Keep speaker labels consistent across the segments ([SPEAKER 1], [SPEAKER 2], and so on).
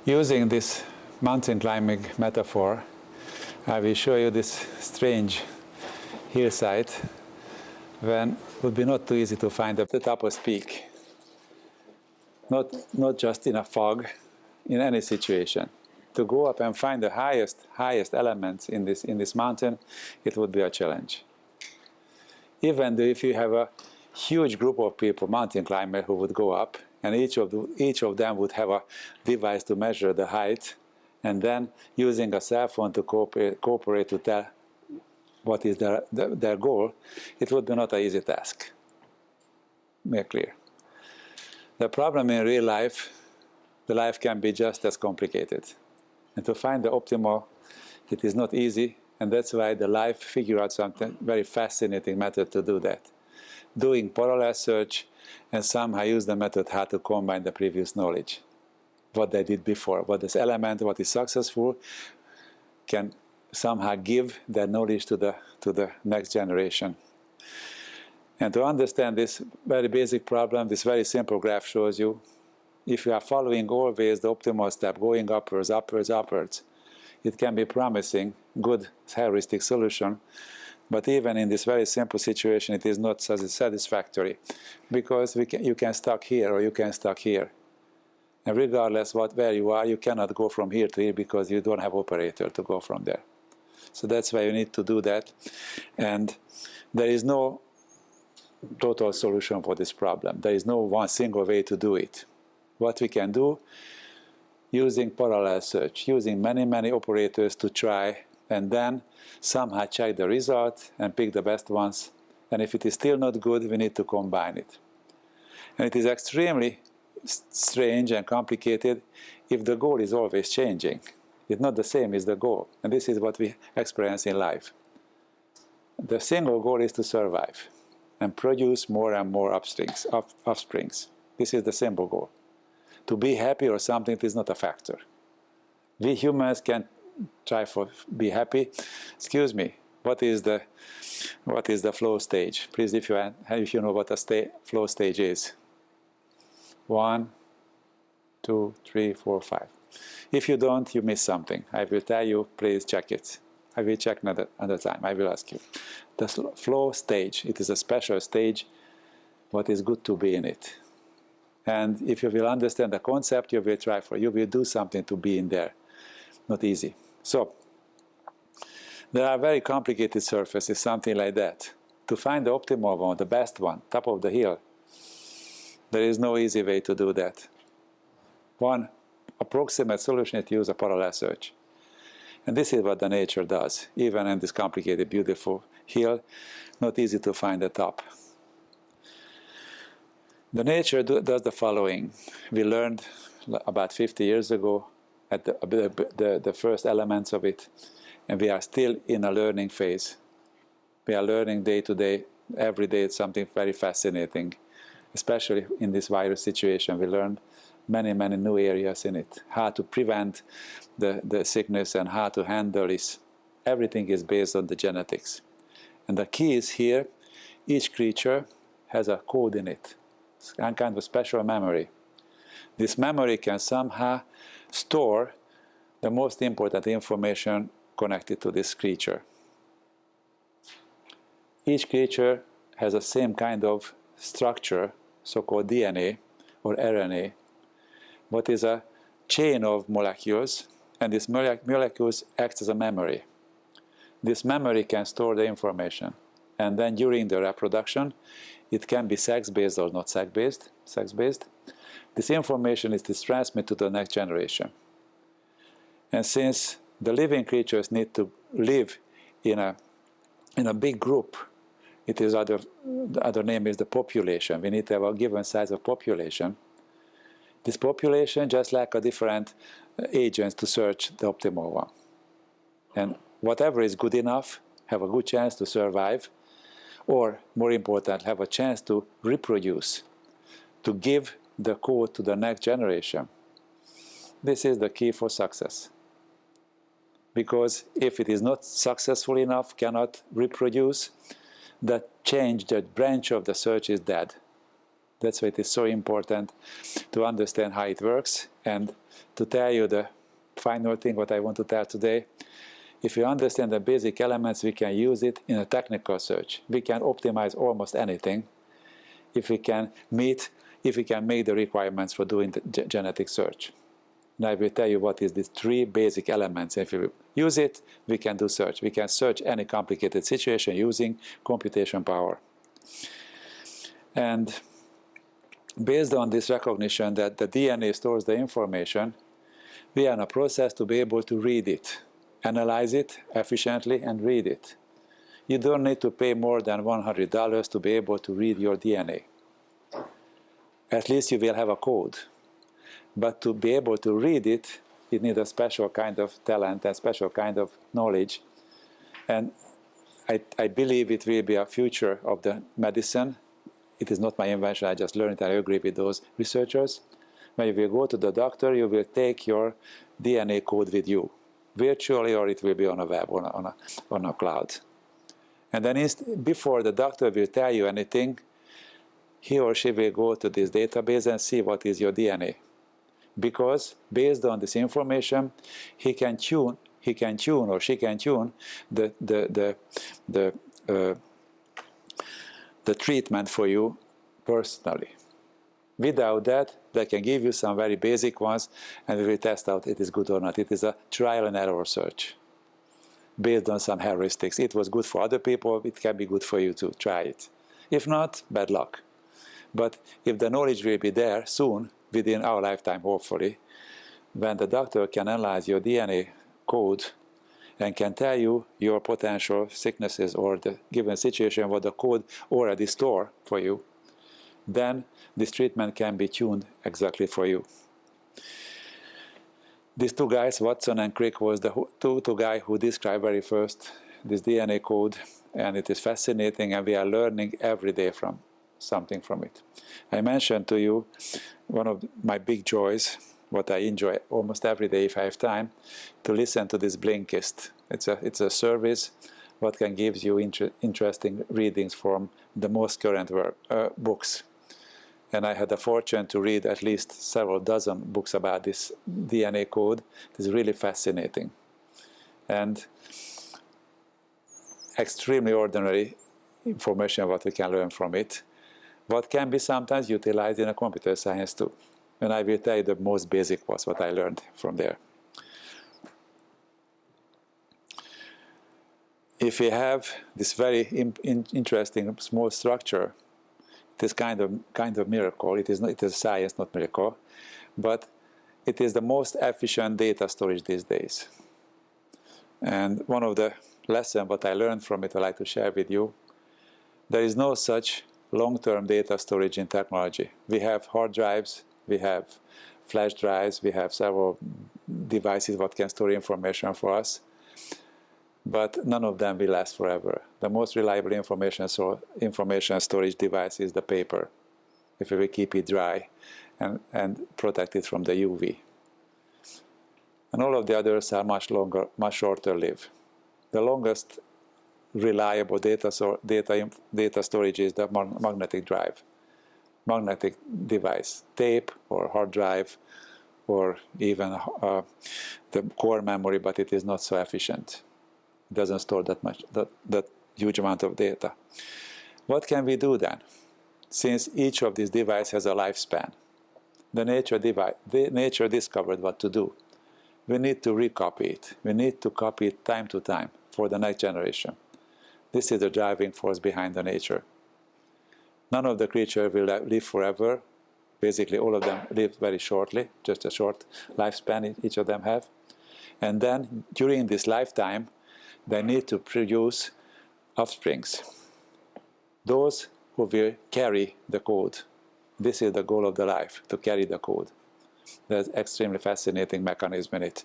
[SPEAKER 1] Using this mountain climbing metaphor, I will show you this strange hillside when it would be not too easy to find the topmost peak. Not just in a fog, in any situation. To go up and find the highest elements in this mountain, it would be a challenge. Even if you have a huge group of people, mountain climbers, who would go up, and each of them would have a device to measure the height, and then using a cell phone to cooperate to tell what is their goal, it would be not an easy task. Make clear. The problem in real life, the life can be just as complicated. And to find the optimal, it is not easy, and that's why the life figured out something very fascinating method to do that. Doing parallel search and somehow use the method how to combine the previous knowledge. What they did before, what this element, what is successful, can somehow give that knowledge to the next generation. And to understand this very basic problem, this very simple graph shows you, if you are following always the optimal step, going upwards, upwards, upwards, it can be promising, good heuristic solution, but even in this very simple situation, it is not satisfactory, because you can stuck here or you can stuck here. And regardless where you are, you cannot go from here to here because you don't have operator to go from there. So that's why you need to do that. And there is no total solution for this problem. There is no one single way to do it. What we can do, using parallel search, using many operators to try, and then somehow check the result and pick the best ones. And if it is still not good, we need to combine it. And it is extremely strange and complicated if the goal is always changing. It's not the same as the goal. And this is what we experience in life. The single goal is to survive and produce more and more offsprings. This is the simple goal. To be happy or something is not a factor. We humans can try for be happy. Excuse me, what is the flow stage? Please, if you know what a flow stage is. 1, 2, 3, 4, 5. If you don't, you miss something. I will tell you, please check it. I will check another time. I will ask you. The flow stage, it is a special stage. What is good to be in it. And if you will understand the concept, you will do something to be in there. Not easy. So, there are very complicated surfaces, something like that. To find the optimal one, the best one, top of the hill, there is no easy way to do that. One approximate solution is to use a parallel search. And this is what the nature does. Even in this complicated, beautiful hill, not easy to find the top. The nature does the following. We learned about 50 years ago at the first elements of it, and we are still in a learning phase. We are learning day to day, every day it's something very fascinating. Especially in this virus situation, we learned many new areas in it. How to prevent the sickness and how to handle this. Everything is based on the genetics. And the key is here, each creature has a code in it. It's a kind of special memory. This memory can somehow store the most important information connected to this creature. Each creature has the same kind of structure, so-called DNA or RNA, what is a chain of molecules, and these molecules act as a memory. This memory can store the information, and then during the reproduction, it can be sex-based or not sex-based. This information is transmitted to the next generation. And since the living creatures need to live in a big group, it is the other name is the population. We need to have a given size of population. This population just like a different agents to search the optimal one. And whatever is good enough, have a good chance to survive, or more important, have a chance to reproduce, to give the code to the next generation. This is the key for success. Because if it is not successful enough, cannot reproduce, that branch of the search is dead. That's why it is so important to understand how it works. And to tell you the final thing what I want to tell today, if you understand the basic elements, we can use it in a technical search. We can optimize almost anything if we can make the requirements for doing the genetic search. Now I will tell you what is these 3 basic elements. If we use it, we can do search. We can search any complicated situation using computation power. And based on this recognition that the DNA stores the information, we are in a process to be able to read it, analyze it efficiently and read it. You don't need to pay more than $100 to be able to read your DNA. At least you will have a code. But to be able to read it, you need a special kind of talent and special kind of knowledge. And I believe it will be a future of the medicine. It is not my invention, I just learned it, I agree with those researchers. When you will go to the doctor, you will take your DNA code with you, virtually, or it will be on a web, on a cloud. And then before the doctor will tell you anything, he or she will go to this database and see what is your DNA. Because based on this information, he can tune or she can tune the treatment for you personally. Without that, they can give you some very basic ones, and we will test out it is good or not. It is a trial and error search based on some heuristics. It was good for other people, it can be good for you to try it. If not, bad luck. But if the knowledge will be there soon, within our lifetime hopefully, when the doctor can analyze your DNA code and can tell you your potential sicknesses or the given situation what the code already store for you, then this treatment can be tuned exactly for you. These 2 guys, Watson and Crick, was the two guys who described very first this DNA code, and it is fascinating, and we are learning every day from something from it. I mentioned to you one of my big joys, what I enjoy almost every day if I have time, to listen to this Blinkist. It's a service what can give you interesting readings from the most current books. And I had the fortune to read at least several dozen books about this DNA code. It is really fascinating. And extremely ordinary information what we can learn from it. What can be sometimes utilized in a computer science too. And I will tell you the most basic was what I learned from there. If we have this very interesting small structure, it is kind of miracle. It is science, not miracle, but it is the most efficient data storage these days. And one of the lessons what I learned from it, I'd like to share with you. There is no such long-term data storage in technology. We have hard drives, we have flash drives, we have several devices that can store information for us, but none of them will last forever. The most reliable information storage device is the paper, if we will keep it dry and protect it from the UV. And all of the others are much shorter lived. The longest reliable data storage is the magnetic drive, magnetic device, tape or hard drive, or even the core memory, but it is not so efficient. It doesn't store that huge amount of data. What can we do then? Since each of these devices has a lifespan, the nature discovered what to do. We need to recopy it. We need to copy it time to time for the next generation. This is the driving force behind the nature. None of the creatures will live forever. Basically, all of them live very shortly, just a short lifespan each of them have. And then, during this lifetime, they need to produce offsprings. Those who will carry the code. This is the goal of the life, to carry the code. There's extremely fascinating mechanism in it,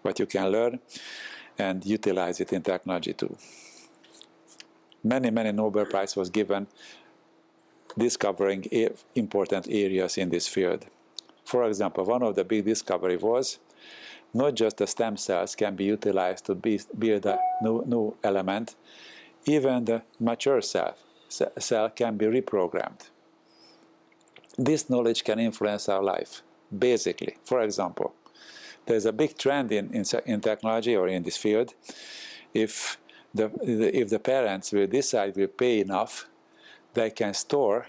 [SPEAKER 1] but you can learn and utilize it in technology too. Many Nobel Prize was given discovering important areas in this field. For example, one of the big discovery was not just the stem cells can be utilized to build a new element, even the mature cell can be reprogrammed. this knowledge can influence our life, basically. For example, there's a big trend in technology or in this field. If the parents will decide, will pay enough, they can store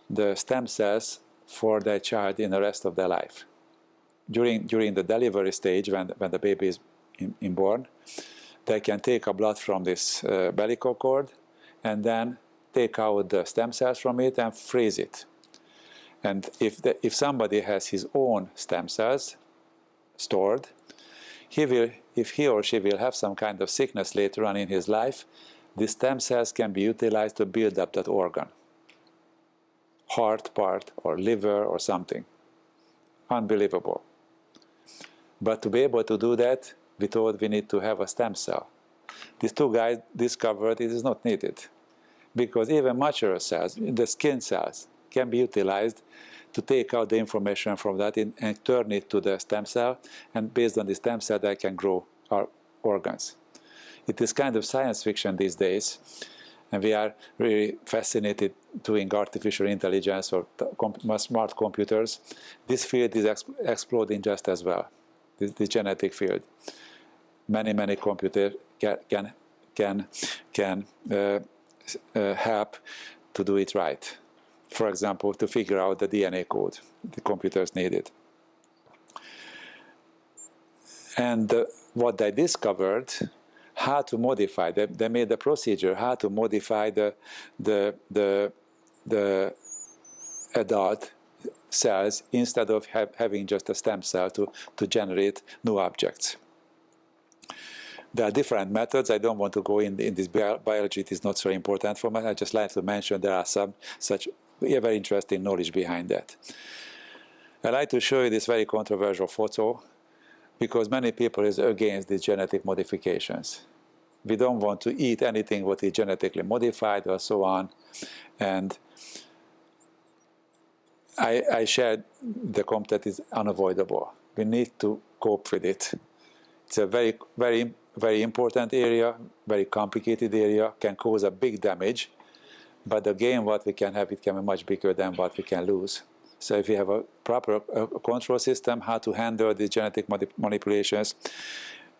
[SPEAKER 1] the stem cells for their child in the rest of their life. During the delivery stage, when the baby is born, they can take a blood from this umbilical cord and then take out the stem cells from it and freeze it. And if somebody has his own stem cells stored, if he or she will have some kind of sickness later on in his life, the stem cells can be utilized to build up that organ. Heart part or liver or something. Unbelievable. But to be able to do that, we thought we need to have a stem cell. These two guys discovered it is not needed, because even mature cells, the skin cells, can be utilized to take out the information from that and turn it to the stem cell, and based on the stem cell they can grow our organs. It is kind of science fiction these days, and we are really fascinated doing artificial intelligence or smart computers. This field is exploding just as well, the genetic field. Many computers can help to do it right. For example, to figure out the DNA code the computers needed. And what they discovered, how to modify, they made a procedure how to modify the adult cells instead of having just a stem cell to generate new objects. There are different methods. I don't want to go in this biology. It is not so important for me. I just like to mention there are some such very interesting knowledge behind that. I like to show you this very controversial photo because many people is against these genetic modifications. We don't want to eat anything what is genetically modified or so on. And I shared the comment that is unavoidable. We need to cope with it. It's a very important area, very complicated area, can cause a big damage, but the gain what we can have, it can be much bigger than what we can lose. So if we have a proper control system, how to handle the genetic manipulations,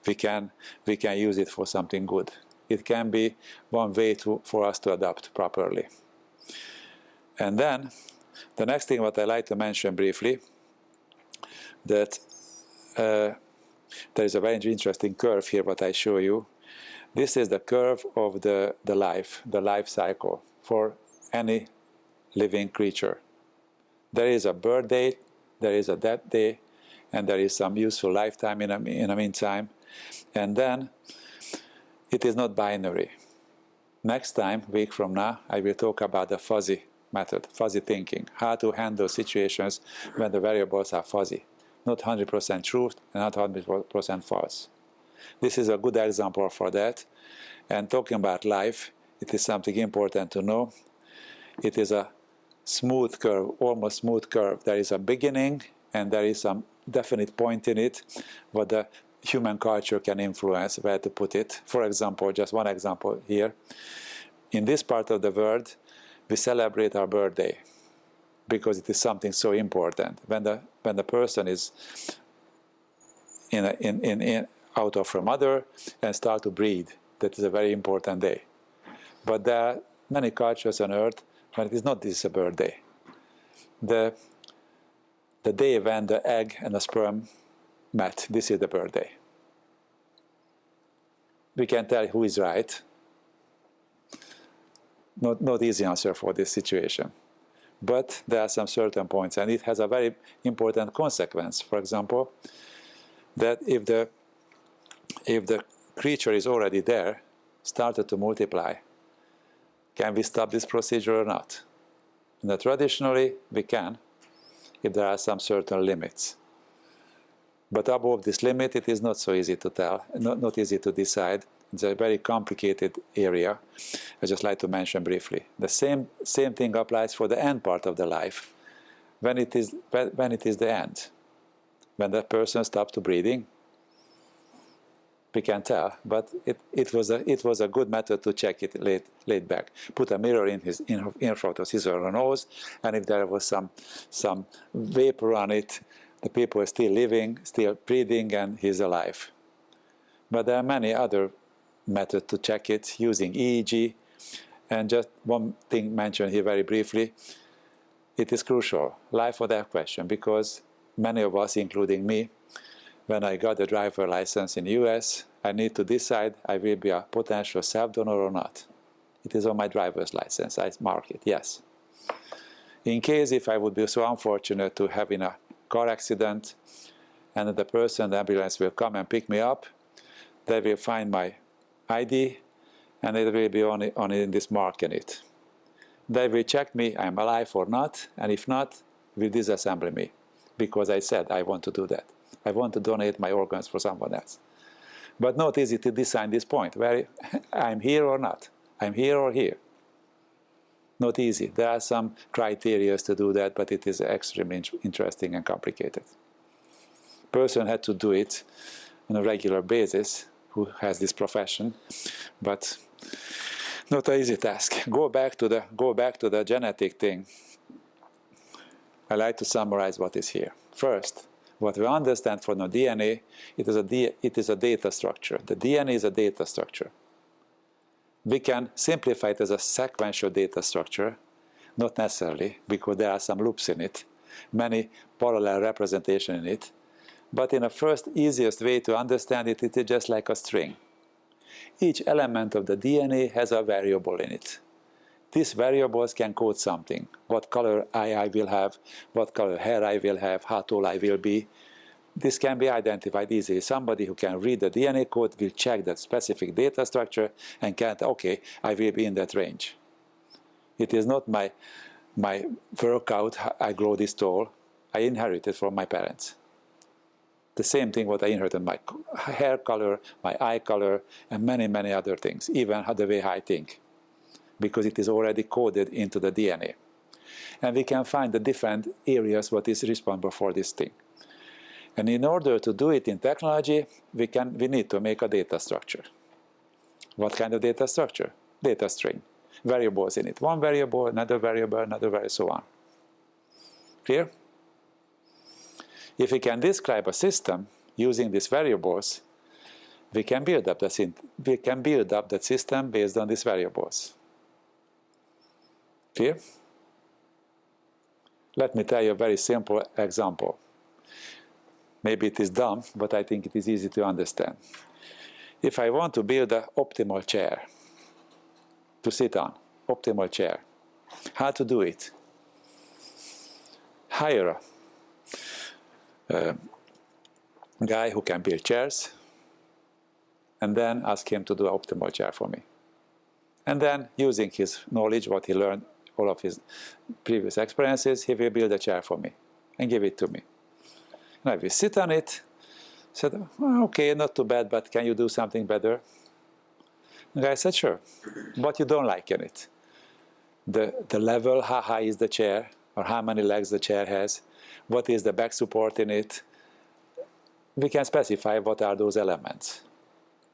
[SPEAKER 1] we can use it for something good. It can be one way for us to adapt properly. And then, the next thing what I like to mention briefly, that there is a very interesting curve here what I show you. This is the curve of the life cycle for any living creature. There is a birth date, there is a death day, and there is some useful lifetime in the meantime. And then it is not binary. Next time, week from now, I will talk about the fuzzy method, fuzzy thinking, how to handle situations when the variables are fuzzy. Not 100% true and not 100% false. This is a good example for that. And talking about life, it is something important to know. It is a smooth curve, almost smooth curve. There is a beginning and there is some definite point in it what the human culture can influence, where to put it. For example, just one example here. In this part of the world, we celebrate our birthday because it is something so important. When the person is out of her mother and start to breed, that is a very important day. But there are many cultures on earth when it is not this a birthday. The day when the egg and the sperm met, this is the birthday. We can tell who is right. Not easy answer for this situation. But there are some certain points, and it has a very important consequence. For example, that if the creature is already there, started to multiply, can we stop this procedure or not? Now, traditionally, we can, if there are some certain limits. But above this limit, it is not so easy to tell, not easy to decide. It's a very complicated area. I just like to mention briefly. The same thing applies for the end part of the life. When it is the end, when that person stops to breathing, We can tell, but it was a good method to check it laid back. Put a mirror in front of his or her nose, and if there was some vapor on it, the people are still living, still breathing, and he's alive. But there are many other methods to check it using EEG. And just one thing mentioned here very briefly, it is crucial, life or death question, because many of us, including me, when I got the driver license in the US, I need to decide I will be a potential self-donor or not. It is on my driver's license, I mark it, yes. In case if I would be so unfortunate to have in a car accident and the person, the ambulance will come and pick me up, they will find my ID and it will be on this mark in it. They will check me, I'm alive or not, and if not, will disassemble me, because I said I want to do that. I want to donate my organs for someone else. But not easy to decide this point, where I'm here or not. I'm here or here. Not easy. There are some criteria to do that, but it is extremely interesting and complicated. Person had to do it on a regular basis, who has this profession, but not an easy task. Go back to the genetic thing. I like to summarize what is here. First, what we understand from the DNA, it is a data structure. The DNA is a data structure. We can simplify it as a sequential data structure, not necessarily, because there are some loops in it, many parallel representations in it. But in a first easiest way to understand it, it is just like a string. Each element of the DNA has a variable in it. These variables can code something. What color eye I will have, what color hair I will have, how tall I will be. This can be identified easily. Somebody who can read the DNA code will check that specific data structure and can, okay, I will be in that range. It is not my workout, I grow this tall. I inherited from my parents. The same thing what I inherited, my hair color, my eye color, and many, many other things, even the way I think, because it is already coded into the DNA. And we can find the different areas what is responsible for this thing. And in order to do it in technology, we need to make a data structure. What kind of data structure? Data string. Variables in it. One variable, another variable, so on. Clear? If we can describe a system using these variables, we can build up that system based on these variables. Clear? Let me tell you a very simple example. Maybe it is dumb, but I think it is easy to understand. If I want to build an optimal chair to sit on, optimal chair, how to do it? Hire a guy who can build chairs, and then ask him to do an optimal chair for me. And then, using his knowledge, what he learned, all of his previous experiences, he will build a chair for me and give it to me. And I will sit on it, said, well, okay, not too bad, but can you do something better? The guy said, sure. What you don't like in it? The level, how high is the chair, or how many legs the chair has, what is the back support in it. We can specify what are those elements.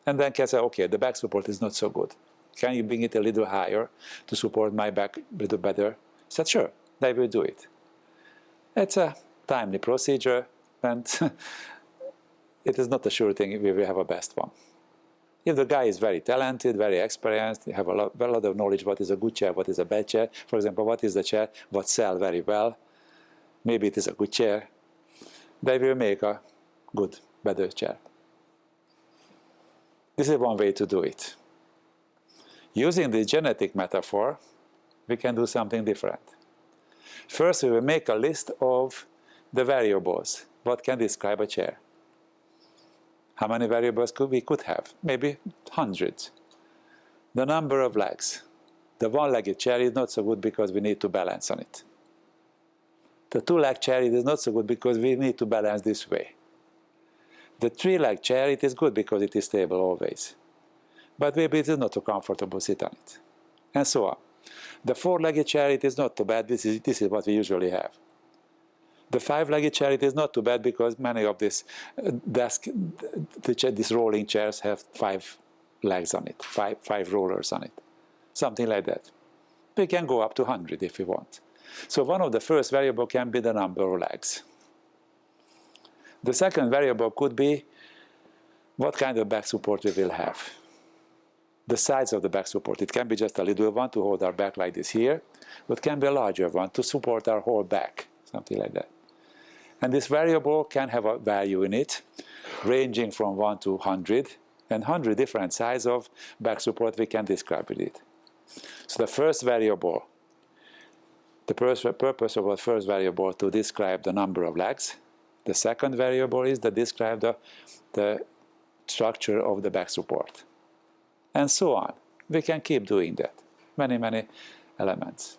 [SPEAKER 1] And then can say, okay, the back support is not so good. Can you bring it a little higher to support my back a little better? I said, sure, they will do it. It's a timely procedure, and it is not a sure thing we will have a best one. If the guy is very talented, very experienced, you have a lot of knowledge what is a good chair, what is a bad chair. For example, what is the chair, what sells very well. Maybe it is a good chair. They will make a good, better chair. This is one way to do it. Using the genetic metaphor, we can do something different. First, we will make a list of the variables. What can describe a chair? How many variables we could have? Maybe hundreds. The number of legs. The one-legged chair is not so good because we need to balance on it. The two-leg chair is not so good because we need to balance this way. The three-leg chair, it is good because it is stable always. But maybe it is not so comfortable to sit on it. And so on. The four-legged chair, it is not too bad. This is what we usually have. The 5-legged chair, it is not too bad because many of these these rolling chairs have 5 legs on it, five rollers on it, something like that. We can go up to 100 if we want. So one of the first variables can be the number of legs. The second variable could be what kind of back support we will have. The size of the back support. It can be just a little one to hold our back like this here, but it can be a larger one to support our whole back, something like that. And this variable can have a value in it, ranging from 1 to 100, and 100 different sizes of back support we can describe with it. So the first variable, the purpose of the first variable to describe the number of legs. The second variable is to describe the structure of the back support. And so on. We can keep doing that. Many, many elements.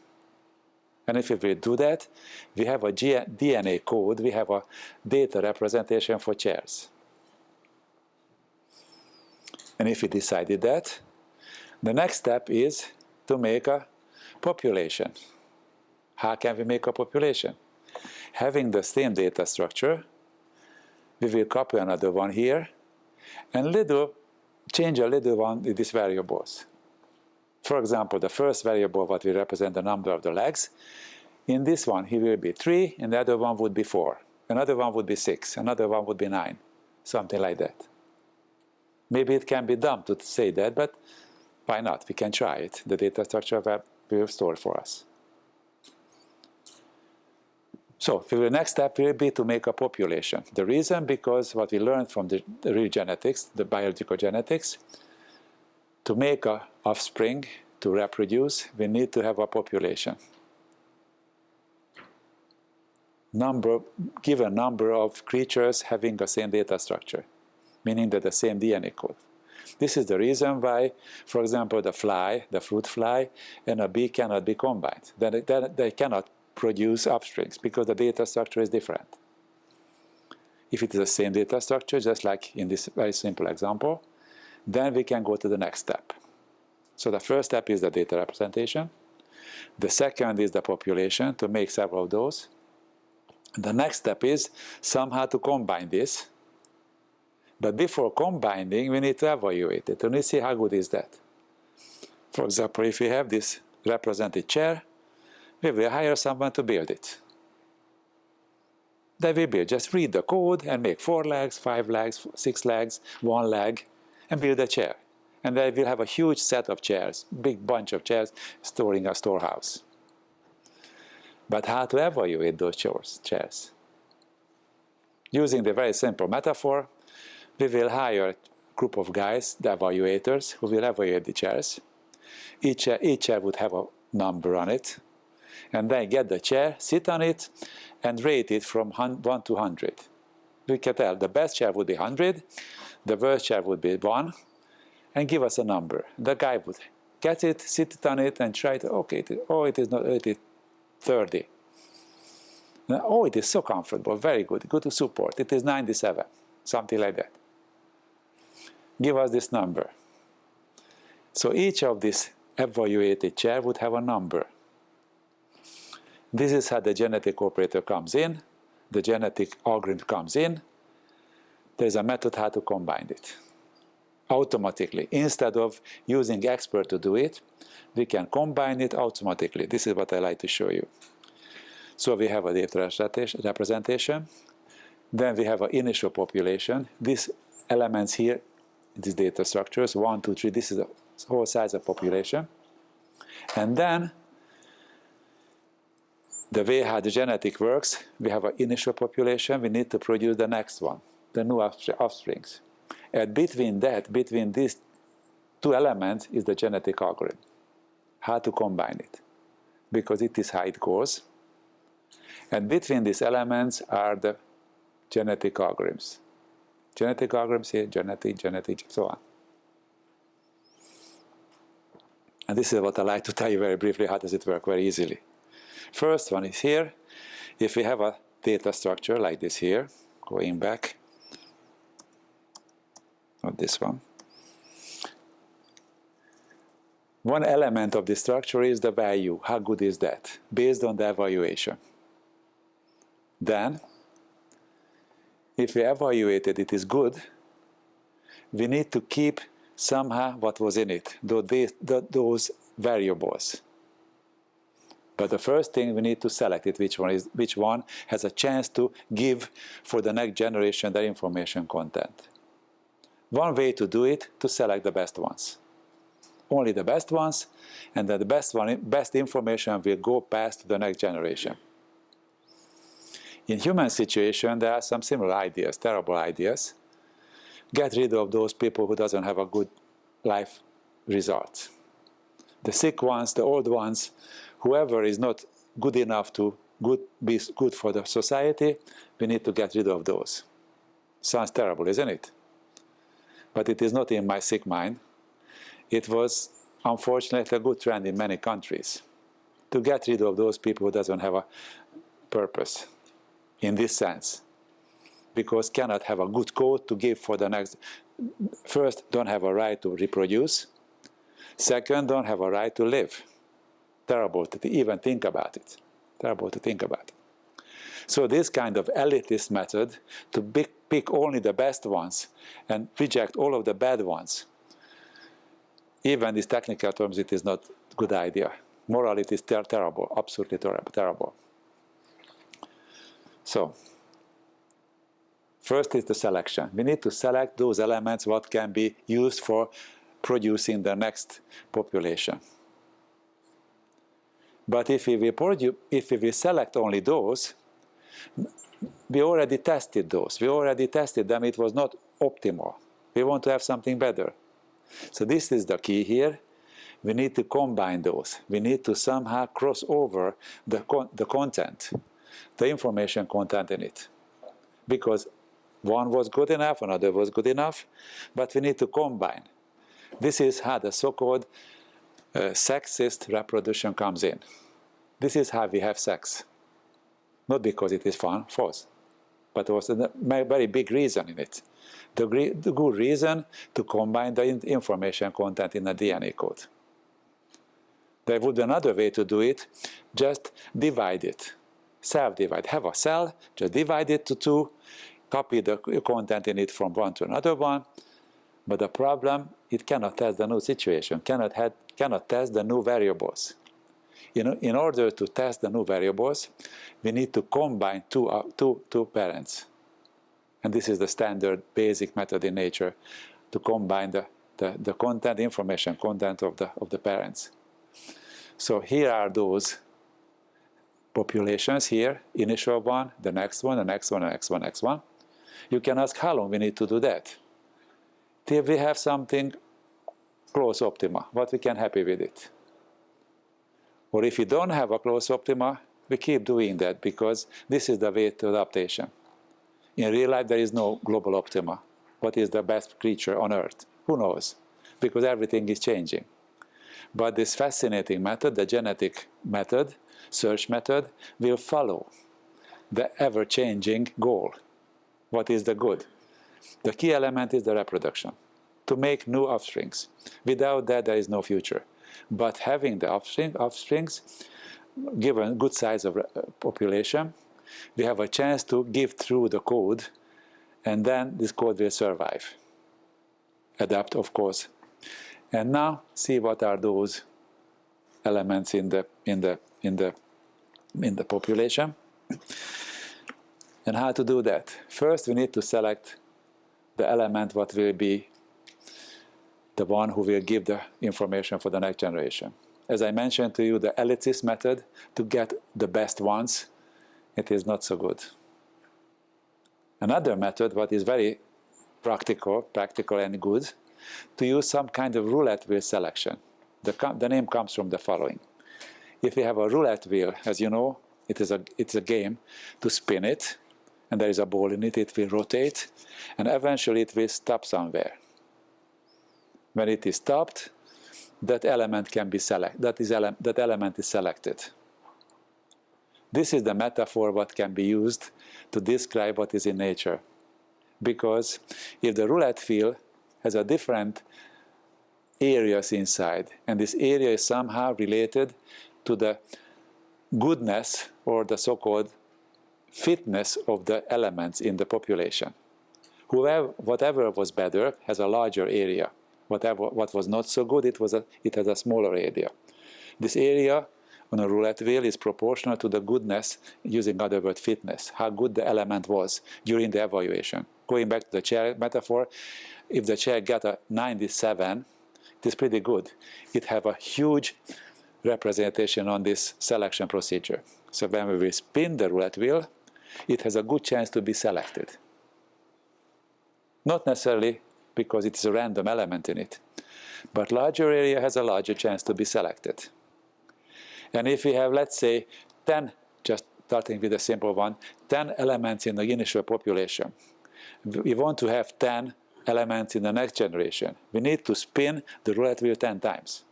[SPEAKER 1] And if we do that, we have a DNA code, we have a data representation for chairs. And if we decided that, the next step is to make a population. How can we make a population? Having the same data structure, we will copy another one here and change a little one in these variables. For example, the first variable, what will represent the number of the legs, in this one, he will be 3, and the other one would be 4. Another one would be 6, another one would be 9, something like that. Maybe it can be dumb to say that, but why not? We can try it. The data structure will store for us. So the next step will be to make a population. The reason, because what we learned from the real genetics, the biological genetics, to make an offspring, to reproduce, we need to have a population. Given number of creatures having the same data structure, meaning that the same DNA code. This is the reason why, for example, the fly, the fruit fly, and a bee cannot be combined. They cannot produce offsprings because the data structure is different. If it is the same data structure, just like in this very simple example, then we can go to the next step. So the first step is the data representation. The second is the population, to make several of those. The next step is somehow to combine this. But before combining, we need to evaluate it. And we see how good is that. For example, if we have this represented chair, we will hire someone to build it. They will build, just read the code and make 4 legs, 5 legs, 6 legs, 1 leg, and build a chair. And they will have a huge set of chairs, big bunch of chairs, storing a storehouse. But how to evaluate those chairs? Using the very simple metaphor, we will hire a group of guys, the evaluators, who will evaluate the chairs. Each chair would have a number on it, and then get the chair, sit on it, and rate it from 1 to 100. We can tell the best chair would be 100, the worst chair would be 1, and give us a number. The guy would get it, sit on it, and try to, okay, it is not 30. Oh, it is so comfortable, very good, good to support. It is 97, something like that. Give us this number. So each of these evaluated chair would have a number. This is how the genetic operator comes in, the genetic algorithm comes in. There's a method how to combine it automatically. Instead of using expert to do it, we can combine it automatically. This is what I like to show you. So we have a data representation, then we have an initial population. These elements here, these data structures, 1, 2, 3, this is the whole size of population. And then the way how the genetic works, we have an initial population, we need to produce the next one, the new offsprings. And between these 2 elements is the genetic algorithm. How to combine it, because it is how it goes. And between these elements are the genetic algorithms. Genetic algorithms here, genetic, so on. And this is what I like to tell you very briefly, how does it work very easily. First one is here. If we have a data structure like this here, going back, not this one. One element of the structure is the value. How good is that? Based on the evaluation. Then, if we evaluated it is good, we need to keep somehow what was in it, those variables. But the first thing we need to select it, which one has a chance to give for the next generation their information content. One way to do it, to select the best ones. Only the best ones, and then the best information will go past to the next generation. In human situation, there are some similar ideas, terrible ideas. Get rid of those people who doesn't have a good life result. The sick ones, the old ones, whoever is not good enough to be good for the society, we need to get rid of those. Sounds terrible, isn't it? But it is not in my sick mind. It was, unfortunately, a good trend in many countries to get rid of those people who doesn't have a purpose in this sense, because cannot have a good code to give for the next. First, don't have a right to reproduce. Second, don't have a right to live. Terrible to even think about it. Terrible to think about it. So this kind of elitist method to pick only the best ones and reject all of the bad ones, even in these technical terms, it is not a good idea. Morally, it is terrible, absolutely terrible. So, first is the selection. We need to select those elements what can be used for producing the next population. But if we will select only those, we already tested those. We already tested them. It was not optimal. We want to have something better. So this is the key here. We need to combine those. We need to somehow cross over the content, the information content in it. Because one was good enough, another was good enough, but we need to combine. This is how the so-called sexist reproduction comes in. This is how we have sex. Not because it is fun, false, but also a very big reason in it. The good reason to combine the information content in a DNA code. There would be another way to do it, just divide it, self-divide. Have a cell, just divide it to two, copy the content in it from one to another one, but the problem, it cannot test the new situation, cannot test the new variables. In order to test the new variables, we need to combine two parents. And this is the standard basic method in nature, to combine the content, information content of the parents. So here are those populations here, initial one, the next one, the next one, the next one, next one. You can ask how long we need to do that. Till we have something close optima, what we can happy with it. Or if we don't have a close optima, we keep doing that because this is the way to adaptation. In real life, there is no global optima. What is the best creature on Earth? Who knows? Because everything is changing. But this fascinating method, the genetic method, search method, will follow the ever-changing goal. What is the good? The key element is the reproduction, to make new offsprings. Without that, there is no future. But having the offsprings, given good size of population, we have a chance to give through the code, and then this code will survive. Adapt, of course. And now see what are those elements in the population, and how to do that. First, we need to select the element what will be the one who will give the information for the next generation. As I mentioned to you, the elitist method to get the best ones, it is not so good. Another method, what is very practical and good, to use some kind of roulette wheel selection. The name comes from the following. If we have a roulette wheel, as you know, it's a game to spin it, and there is a ball in it, it will rotate, and eventually it will stop somewhere. When it is stopped, that element can be selected. That element is selected. This is the metaphor what can be used to describe what is in nature. Because if the roulette wheel has a different areas inside, and this area is somehow related to the goodness or the so-called fitness of the elements in the population. Whatever was better has a larger area. What was not so good, it has a smaller area. This area on a roulette wheel is proportional to the goodness, using other word fitness, how good the element was during the evaluation. Going back to the chair metaphor, if the chair got a 97, it is pretty good. It have a huge representation on this selection procedure. So when we will spin the roulette wheel, it has a good chance to be selected. Not necessarily because it is a random element in it, but larger area has a larger chance to be selected. And if we have, let's say, 10, just starting with a simple one, 10 elements in the initial population, we want to have 10 elements in the next generation. We need to spin the roulette wheel 10 times.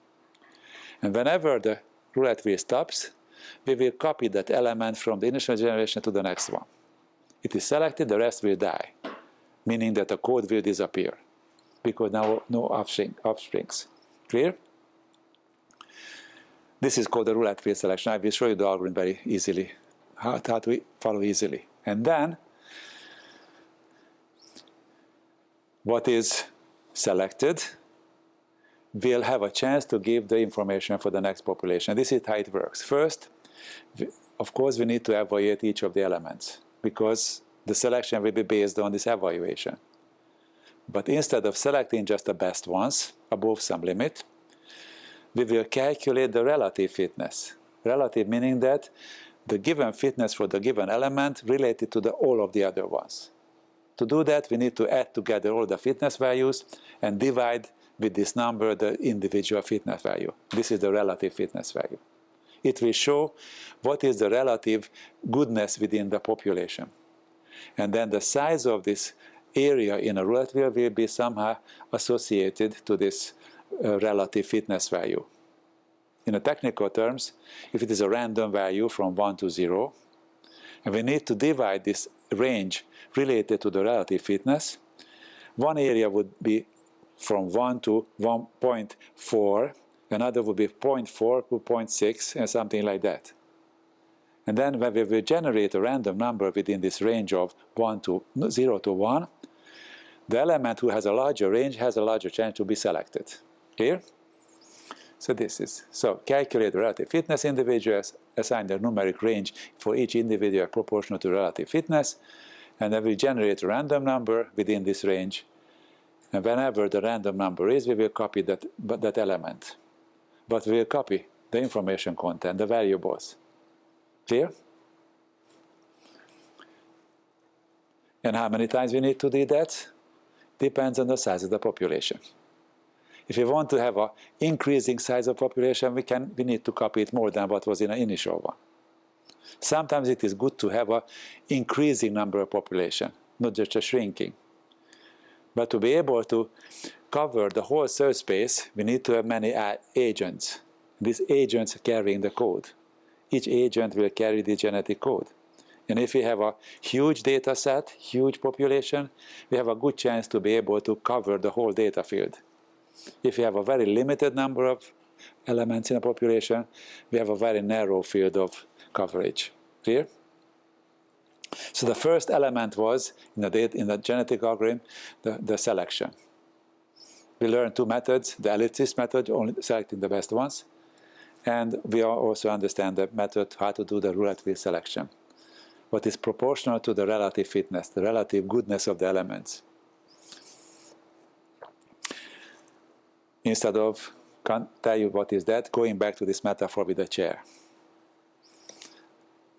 [SPEAKER 1] And whenever the roulette wheel stops, we will copy that element from the initial generation to the next one. It is selected, the rest will die, meaning that the code will disappear, because now no offsprings. Clear? This is called the roulette wheel selection. I will show you the algorithm very easily, how to follow easily. And then, what is selected will have a chance to give the information for the next population. This is how it works. First, of course, we need to evaluate each of the elements, because the selection will be based on this evaluation. But instead of selecting just the best ones above some limit, we will calculate the relative fitness. Relative meaning that the given fitness for the given element related to all of the other ones. To do that, we need to add together all the fitness values and divide with this number the individual fitness value. This is the relative fitness value. It will show what is the relative goodness within the population. And then the size of this area in a roulette wheel will be somehow associated to this relative fitness value. In technical terms, if it is a random value from 1 to 0, and we need to divide this range related to the relative fitness, one area would be from 1 to 1.4, another would be 0.4 to 0.6, and something like that. And then when we will generate a random number within this range of 0 to 1, the element who has a larger range has a larger chance to be selected. Clear? So this is, so calculate the relative fitness individuals, assign the numeric range for each individual proportional to relative fitness, and then we generate a random number within this range. And whenever the random number is, we will copy that element. But we will copy the information content, the variables. Clear? And how many times we need to do that? Depends on the size of the population. If we want to have an increasing size of population, we need to copy it more than what was in the initial one. Sometimes it is good to have an increasing number of population, not just a shrinking. But to be able to cover the whole search space, we need to have many agents. These agents carrying the code. Each agent will carry the genetic code. And if we have a huge data set, huge population, we have a good chance to be able to cover the whole data field. If we have a very limited number of elements in a population, we have a very narrow field of coverage. Clear? So the first element was, in the genetic algorithm, the selection. We learned two methods, the elitist method, only selecting the best ones, and we also understand the method how to do the roulette wheel selection. What is proportional to the relative fitness, the relative goodness of the elements. Instead of, can't tell you what is that, going back to this metaphor with the chair.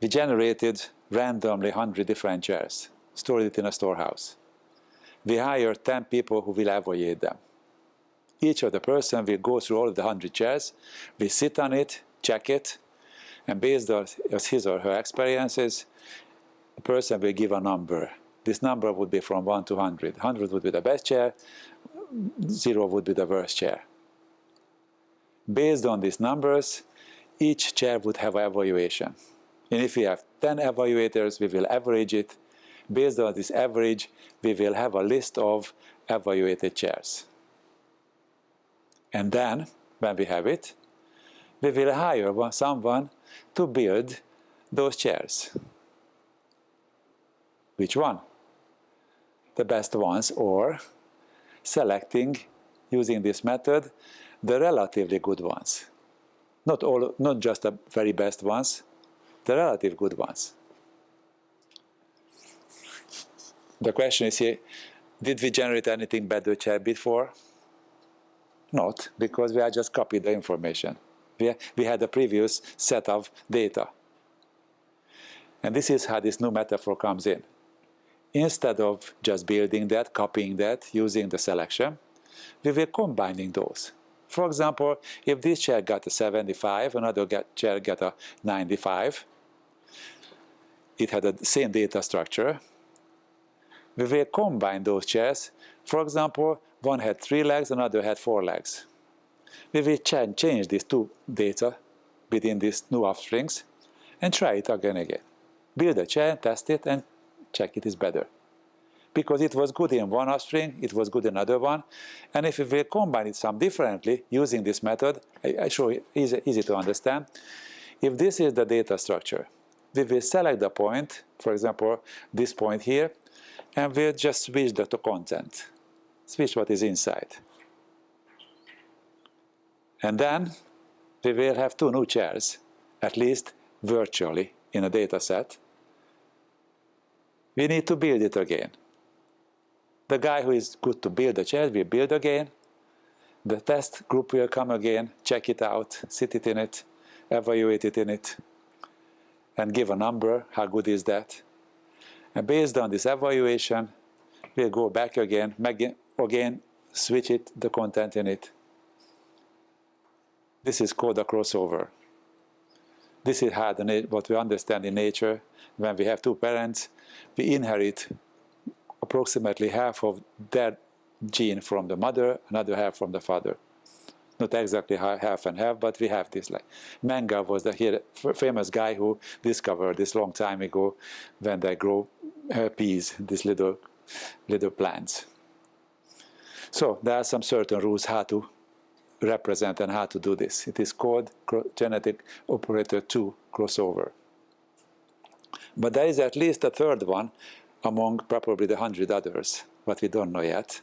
[SPEAKER 1] We generated randomly 100 different chairs, stored it in a storehouse. We hired 10 people who will evaluate them. Each of the person will go through all of the 100 chairs, we sit on it, check it, and based on his or her experiences, the person will give a number. This number would be from 1 to 100. 100 would be the best chair, 0 would be the worst chair. Based on these numbers, each chair would have an evaluation. And if we have 10 evaluators, we will average it. Based on this average, we will have a list of evaluated chairs. And then, when we have it, we will hire someone to build those chairs. Which one? The best ones, or selecting, using this method, the relatively good ones. Not just the very best ones, the relative good ones. The question is here, did we generate anything better chat before? Not, because we had just copied the information. We had the previous set of data. And this is how this new metaphor comes in. Instead of just building that, copying that, using the selection, we were combining those. For example, if this chair got a 75, another chair got a 95, it had the same data structure, we will combine those chairs. For example, one had 3 legs, another had 4 legs. We will change these two data within these new offsprings and try it again. Build a chair, test it, and check it is better. Because it was good in one offspring, it was good in another one, and if we will combine it some differently using this method, I show you, easy to understand. If this is the data structure, we will select the point, for example, this point here, and we'll just switch the content, switch what is inside. And then we will have 2 new chairs, at least virtually, in a data set. We need to build it again. The guy who is good to build the chair will build again. The test group will come again, check it out, sit it in it, evaluate it in it, and give a number, how good is that. And based on this evaluation, we'll go back again, switch it, the content in it. This is called a crossover. This is how what we understand in nature. When we have 2 parents, we inherit approximately half of their gene from the mother, another half from the father. Not exactly half and half, but we have this. Like Manga was the famous guy who discovered this long time ago when they grow peas, these little plants. So there are some certain rules how to represent and how to do this. It is called genetic operator 2 crossover. But there is at least a third one among probably the 100 others, but we don't know yet.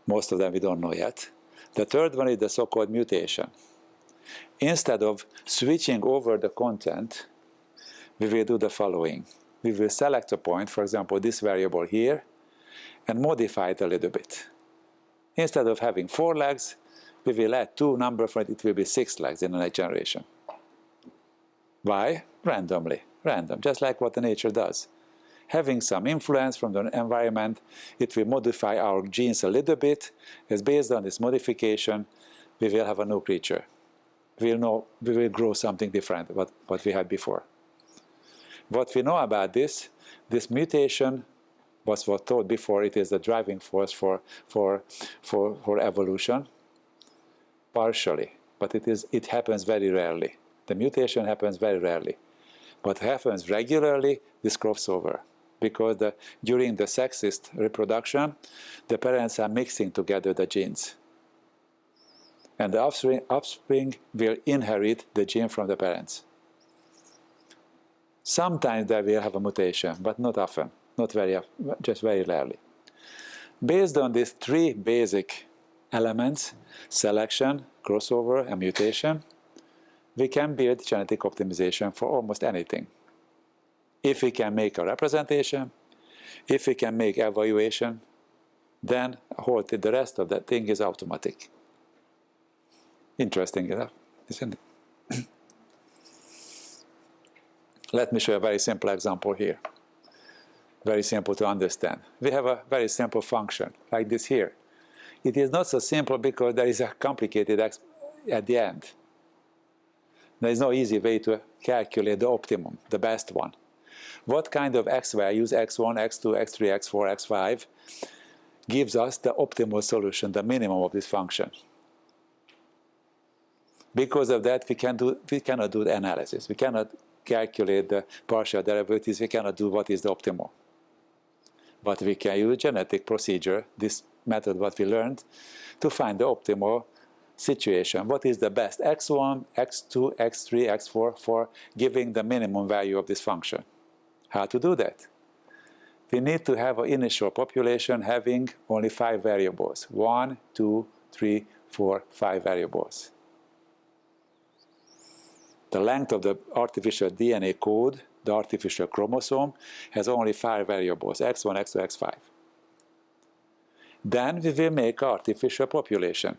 [SPEAKER 1] Most of them we don't know yet. The third one is the so-called mutation. Instead of switching over the content, we will do the following. We will select a point, for example, this variable here, and modify it a little bit. Instead of having 4 legs, we will add 2 numbers for it, it will be 6 legs in the next generation. Why? Randomly. Random, just like what the nature does. Having some influence from the environment, it will modify our genes a little bit, as based on this modification, we will have a new creature. We will grow something different than what we had before. What we know about this mutation was what told before, it is the driving force for evolution, partially, but it happens very rarely. The mutation happens very rarely. What happens regularly, this crossover. Because during the sexist reproduction, the parents are mixing together the genes. And the offspring will inherit the gene from the parents. Sometimes they will have a mutation, but not often, not very often, just very rarely. Based on these 3 basic elements, selection, crossover, and mutation, we can build genetic optimization for almost anything. If we can make a representation, if we can make evaluation, then the rest of that thing is automatic. Interesting enough, isn't it? Let me show you a very simple example here. Very simple to understand. We have a very simple function, like this here. It is not so simple because there is a complicated at the end. There is no easy way to calculate the optimum, the best one. What kind of x values, x1, x2, x3, x4, x5, gives us the optimal solution, the minimum of this function. Because of that, we cannot do the analysis. We cannot calculate the partial derivatives. We cannot do what is the optimal. But we can use genetic procedure, this method what we learned, to find the optimal situation. What is the best x1, x2, x3, x4 for giving the minimum value of this function? How to do that? we need to have an initial population having only 5 variables. 1, 2, 3, 4, 5 variables. The length of the artificial DNA code, the artificial chromosome, has only 5 variables, x1, x2, x5. Then we will make an artificial population,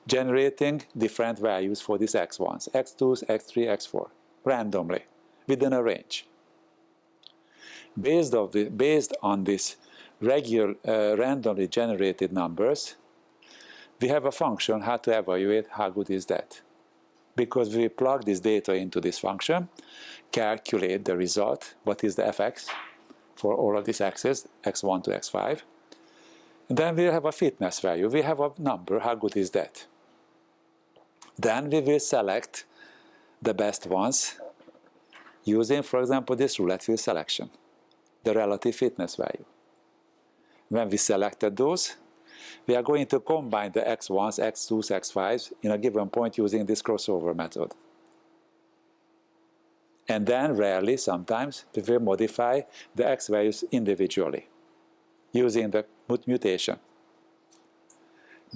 [SPEAKER 1] generating different values for these x1s, x2s, x3, x4, randomly, within a range. Based on these regular, randomly generated numbers, we have a function how to evaluate how good is that. Because we plug this data into this function, calculate the result, what is the fx for all of these x's, x1 to x5, and then we have a fitness value, we have a number, how good is that. Then we will select the best ones using, for example, this roulette wheel selection, the relative fitness value. When we selected those, we are going to combine the x1s, x2s, x5s in a given point using this crossover method. And then, rarely, sometimes, we will modify the x values individually using the mutation.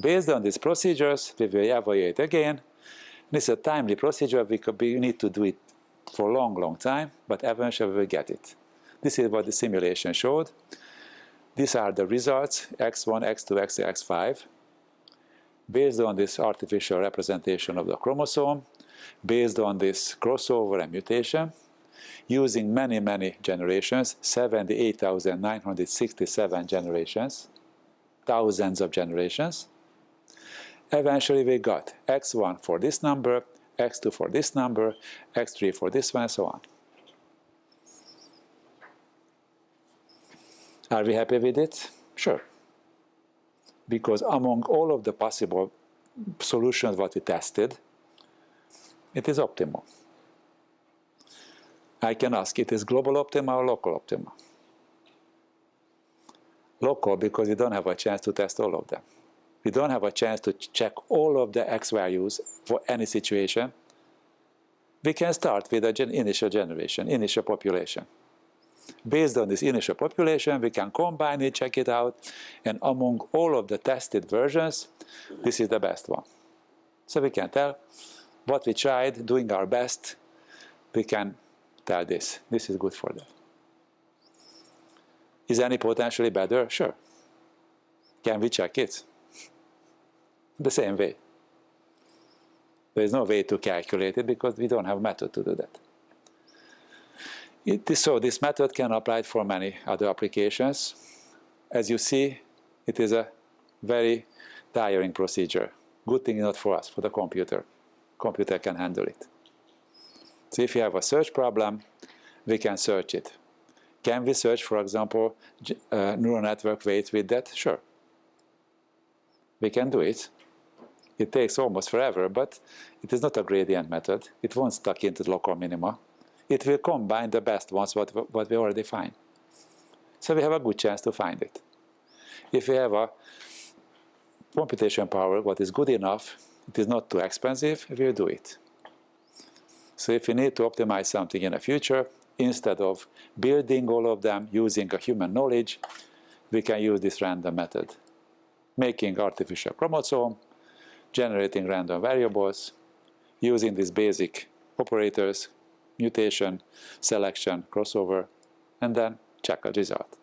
[SPEAKER 1] Based on these procedures, we will evaluate again. This is a timely procedure. We need to do it for a long, long time, but eventually we will get it. This is what the simulation showed. These are the results, x1, x2, x3, x5, based on this artificial representation of the chromosome, based on this crossover and mutation, using many, many generations, 78,967 generations, thousands of generations. Eventually we got x1 for this number, x2 for this number, x3 for this one, and so on. Are we happy with it? Sure. Because among all of the possible solutions what we tested, it is optimal. I can ask, it is global optimal or local optimal? Local, because we don't have a chance to test all of them. We don't have a chance to check all of the x values for any situation. We can start with an initial generation, initial population. Based on this initial population, we can combine it, check it out, and among all of the tested versions, this is the best one. So we can tell what we tried, doing our best, we can tell this. This is good for that. Is any potentially better? Sure. Can we check it? The same way. There is no way to calculate it because we don't have a method to do that. So this method can apply for many other applications. As you see, it is a very tiring procedure. Good thing not for us, for the computer. Computer can handle it. So if you have a search problem, we can search it. Can we search, for example, neural network weight with that? Sure. We can do it. It takes almost forever, but it is not a gradient method. It won't stuck into the local minima. It will combine the best ones what we already find. So we have a good chance to find it. If we have a computation power what is good enough, it is not too expensive, we will do it. So if you need to optimize something in the future, instead of building all of them using a human knowledge, we can use this random method. Making artificial chromosome, generating random variables, using these basic operators, mutation, selection, crossover, and then check a result.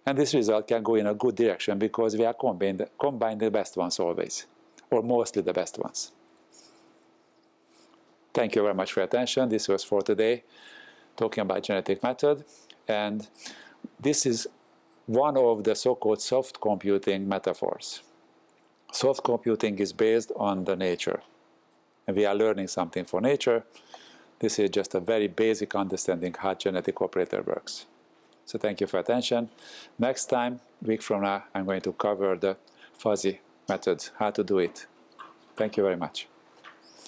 [SPEAKER 1] And this result can go in a good direction because we are combining the best ones always, or mostly the best ones. Thank you very much for your attention. This was for today, talking about genetic method. And this is one of the so-called soft computing metaphors. Soft computing is based on the nature. And we are learning something for nature. This is just a very basic understanding how genetic operator works. So thank you for your attention. Next time, week from now, I'm going to cover the fuzzy method, how to do it. Thank you very much.